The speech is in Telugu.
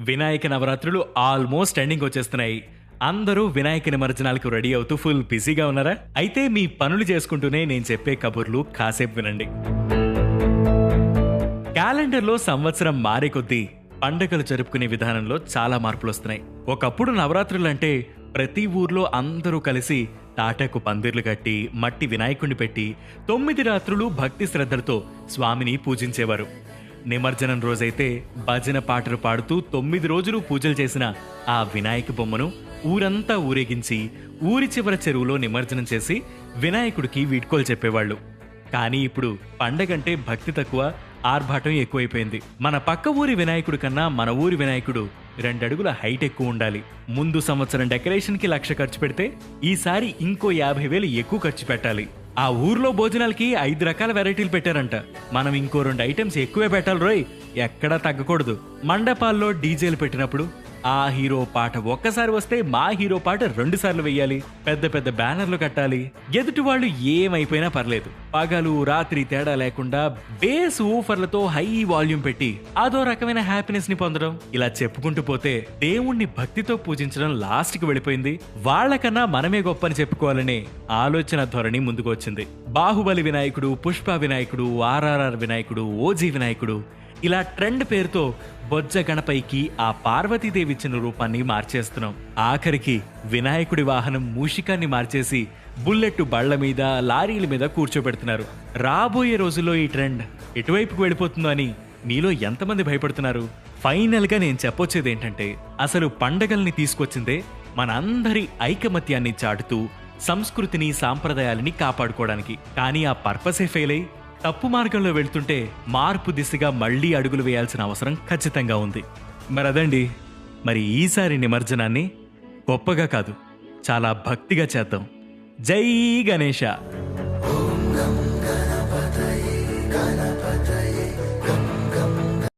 వినాయక నవరాత్రులు ఆల్మోస్ట్ ఎండింగ్ వచ్చేస్తున్నాయి. అందరూ వినాయక నిమజ్జనాలకు రెడీ అవుతూ ఫుల్ బిజీగా ఉన్నారా? అయితే మీ పనులు చేసుకుంటూనే నేను చెప్పే కబుర్లు కాసేపు వినండి. క్యాలెండర్లో సంవత్సరం మారే కొద్దీ పండగలు జరుపుకునే విధానంలో చాలా మార్పులు వస్తున్నాయి. ఒకప్పుడు నవరాత్రులంటే ప్రతి ఊర్లో అందరూ కలిసి తాటాకు పందిర్లు కట్టి మట్టి వినాయకుడిని పెట్టి 9 రాత్రులు భక్తి శ్రద్ధలతో స్వామిని పూజించేవారు. నిమజ్జనం రోజైతే భజన పాటలు పాడుతూ 9 రోజులు పూజలు చేసిన ఆ వినాయక బొమ్మను ఊరంతా ఊరేగించి ఊరి చివర చెరువులో నిమజ్జనం చేసి వినాయకుడికి వీడ్కోలు చెప్పేవాళ్ళు. కానీ ఇప్పుడు పండగంటే భక్తి తక్కువ, ఆర్భాటం ఎక్కువైపోయింది. మన పక్క ఊరి వినాయకుడి కన్నా మన ఊరి వినాయకుడు 2 అడుగుల హైట్ ఎక్కువ ఉండాలి. ముందు సంవత్సరం డెకరేషన్ కి 1,00,000 ఖర్చు పెడితే ఈసారి ఇంకో 50,000 ఎక్కువ ఖర్చు పెట్టాలి. ఆ ఊర్లో భోజనాలకి 5 రకాల వెరైటీలు పెట్టారంట. మనం ఇంకో 2 ఐటమ్స్ ఎక్కువే పెట్టాలి రోయ్, ఎక్కడా తగ్గకూడదు. మండపాల్లో డీజేలు పెట్టినప్పుడు ఆ హీరో పాట ఒక్కసారి వస్తే మా హీరో పాట 2 సార్లు వెయ్యాలి. పెద్ద పెద్ద బ్యానర్లు కట్టాలి. ఎదుటి వాళ్ళు ఏమైపోయినా పర్లేదు, పగలు రాత్రి తేడా లేకుండా బేస్ ఊఫర్లతో హై వాల్యూమ్ పెట్టి అదో రకమైన హ్యాపీనెస్ ని పొందడం. ఇలా చెప్పుకుంటూ పోతే దేవుణ్ణి భక్తితో పూజించడం లాస్ట్ కి వెళ్ళిపోయింది. వాళ్లకన్నా మనమే గొప్పని చెప్పుకోవాలనే ఆలోచన ధోరణి ముందుకు వచ్చింది. బాహుబలి వినాయకుడు, పుష్ప వినాయకుడు, ఆర్ఆర్ఆర్ వినాయకుడు, ఓజీ వినాయకుడు, ఇలా ట్రెండ్ పేరుతో బొజ్జ గణపైకి ఆ పార్వతీదేవి ఇచ్చిన రూపాన్ని మార్చేస్తున్నాం. ఆఖరికి వినాయకుడి వాహనం మూషికాన్ని మార్చేసి బుల్లెట్ బళ్ల మీద, లారీల మీద కూర్చోబెడుతున్నారు. రాబోయే రోజుల్లో ఈ ట్రెండ్ ఎటువైపుకు వెళ్ళిపోతుందో అని మీలో ఎంతమంది భయపడుతున్నారు? ఫైనల్ గా నేను చెప్పొచ్చేది ఏంటంటే, అసలు పండగల్ని తీసుకొచ్చిందే మనందరి ఐకమత్యాన్ని చాటుతూ సంస్కృతిని, సాంప్రదాయాలని కాపాడుకోవడానికి. కానీ ఆ పర్పసే ఫెయిల్ అయి తప్పు మార్గంలో వెళ్తుంటే మార్పు దిశగా మళ్లీ అడుగులు వేయాల్సిన అవసరం ఖచ్చితంగా ఉంది. మరదండి, మరి ఈసారి నిమజ్జనాన్ని గొప్పగా కాదు, చాలా భక్తిగా చేద్దాం. జై గణేష.